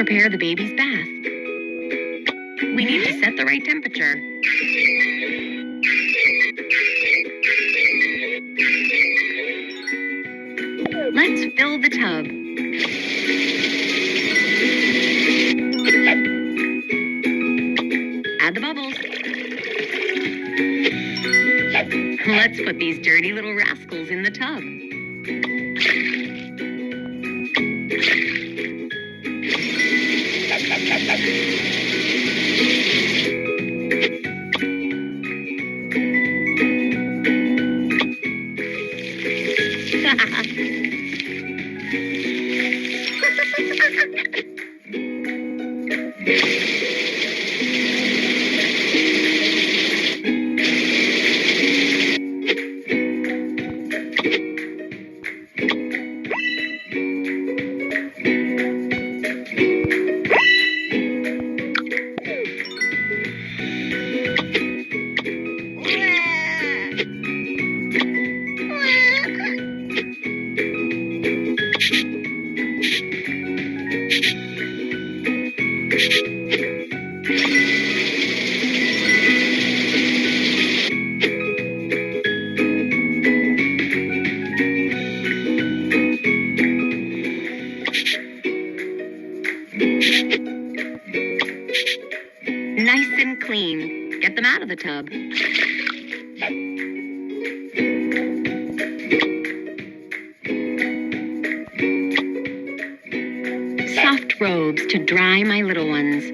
prepare the baby's bath. We need to set the right temperature. Let's fill the tub. Add the bubbles. Let's put these dirty little rascals in the tub. Nice and clean. Get them out of the tub. Soft robes to dry my little ones.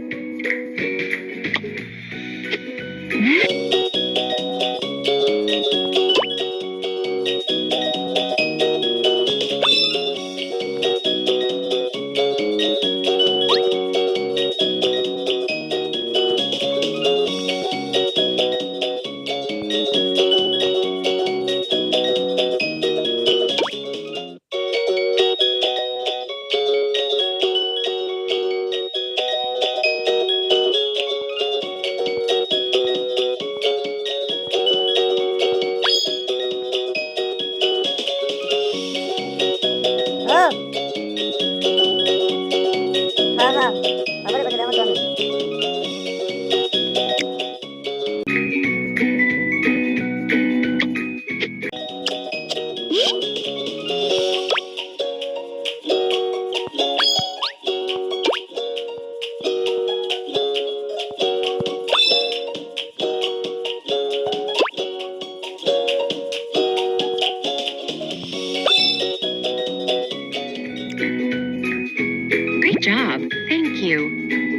Great job. Thank you.